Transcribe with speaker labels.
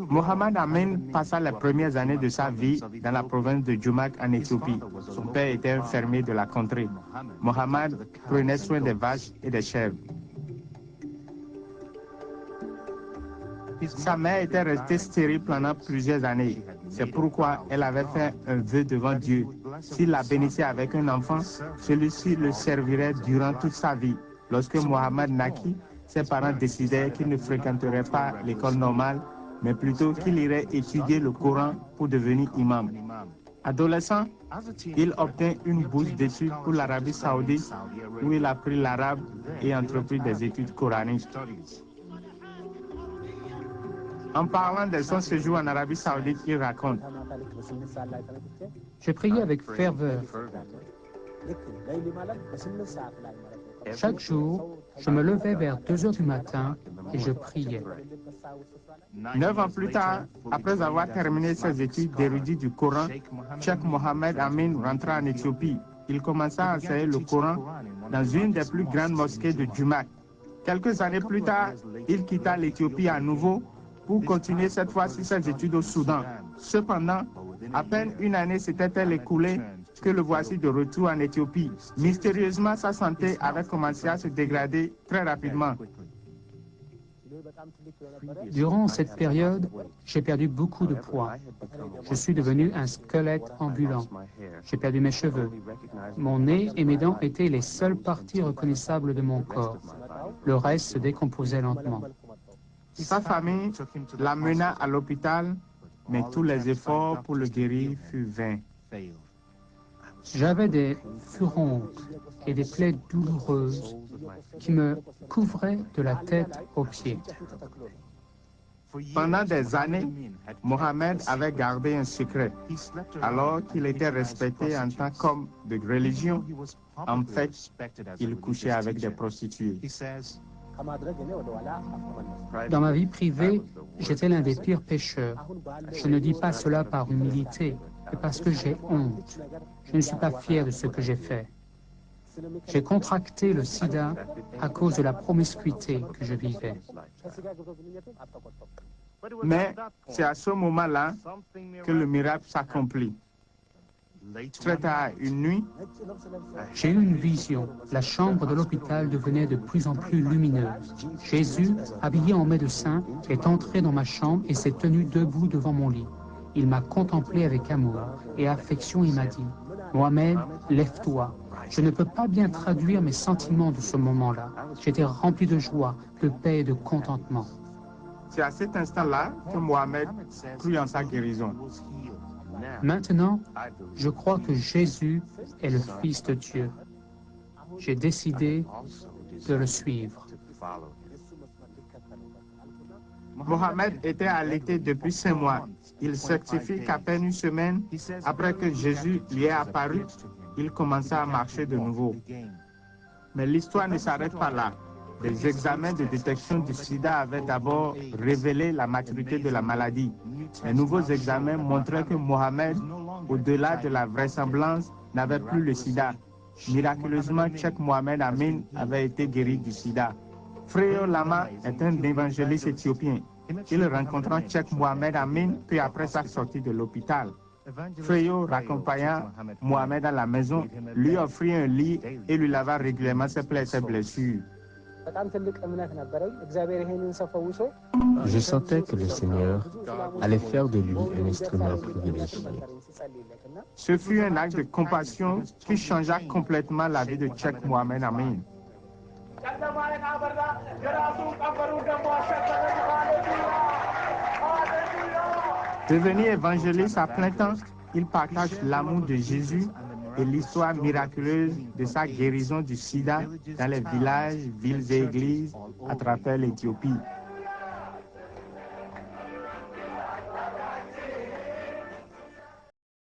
Speaker 1: Mohamed Amin passa les premières années de sa vie dans la province de Jumak en Éthiopie. Son père était un fermier de la contrée. Mohamed prenait soin des vaches et des chèvres. Sa mère était restée stérile pendant plusieurs années. C'est pourquoi elle avait fait un vœu devant Dieu. S'il la bénissait avec un enfant, celui-ci le servirait durant toute sa vie. Lorsque Mohamed naquit, ses parents décidèrent qu'il ne fréquenterait pas l'école normale, mais plutôt qu'il irait étudier le Coran pour devenir imam. Adolescent, il obtint une bourse d'études pour l'Arabie saoudite où il apprit l'arabe et entreprit des études coraniques. En parlant de son séjour en Arabie saoudite, il raconte:
Speaker 2: Je priais avec ferveur. Chaque jour, je me levais vers 2 heures du matin et je priais.
Speaker 1: 9 ans plus tard, après avoir terminé ses études d'érudit du Coran, Cheikh Mohamed Amin rentra en Éthiopie. Il commença à enseigner le Coran dans une des plus grandes mosquées de Jumak. Quelques années plus tard, il quitta l'Éthiopie à nouveau pour continuer cette fois-ci ses études au Soudan. Cependant, à peine une année s'était-elle écoulée que le voici de retour en Éthiopie. Mystérieusement, sa santé avait commencé à se dégrader très rapidement.
Speaker 2: Durant cette période, j'ai perdu beaucoup de poids. Je suis devenu un squelette ambulant. J'ai perdu mes cheveux. Mon nez et mes dents étaient les seules parties reconnaissables de mon corps. Le reste se décomposait lentement.
Speaker 1: Sa famille l'amena à l'hôpital, mais tous les efforts pour le guérir furent vains.
Speaker 2: J'avais des furoncles et des plaies douloureuses qui me couvraient de la tête aux pieds.
Speaker 1: Pendant des années, Mohamed avait gardé un secret. Alors qu'il était respecté en tant qu'homme de religion, en fait, il couchait avec des prostituées.
Speaker 2: Dans ma vie privée, j'étais l'un des pires pécheurs. Je ne dis pas cela par humilité, mais parce que j'ai honte. Je ne suis pas fier de ce que j'ai fait. J'ai contracté le sida à cause de la promiscuité que je vivais.
Speaker 1: Mais c'est à ce moment-là que le miracle s'accomplit. Très tard, une nuit,
Speaker 2: j'ai eu une vision. La chambre de l'hôpital devenait de plus en plus lumineuse. Jésus, habillé en médecin, est entré dans ma chambre et s'est tenu debout devant mon lit. Il m'a contemplé avec amour et affection et m'a dit: Mohamed, lève-toi. Je ne peux pas bien traduire mes sentiments de ce moment-là. J'étais rempli de joie, de paix et de contentement.
Speaker 1: C'est à cet instant-là que Mohamed crut en sa guérison.
Speaker 2: Maintenant, je crois que Jésus est le Fils de Dieu. J'ai décidé de le suivre.
Speaker 1: Mohamed était allaité depuis 5 mois. Il certifie qu'à peine une semaine après que Jésus lui est apparu, il commença à marcher de nouveau. Mais l'histoire ne s'arrête pas là. Des examens de détection du sida avaient d'abord révélé la maturité de la maladie. Les nouveaux examens montraient que Mohamed, au-delà de la vraisemblance, n'avait plus le sida. Miraculeusement, Cheikh Mohamed Amin avait été guéri du sida. Freyo Lama est un évangéliste éthiopien. Il rencontra Cheikh Mohamed Amin peu après sa sortie de l'hôpital. Freyo raccompagna Mohamed à la maison, lui offrit un lit et lui lava régulièrement ses plaies et ses blessures.
Speaker 3: Je sentais que le Seigneur allait faire de lui un instrument privilégié.
Speaker 1: Ce fut un acte de compassion qui changea complètement la vie de Cheikh Mohamed Amin. Devenu évangéliste à plein temps, il partage l'amour de Jésus et l'histoire miraculeuse de sa guérison du sida dans les villages, villes et églises à travers l'Éthiopie.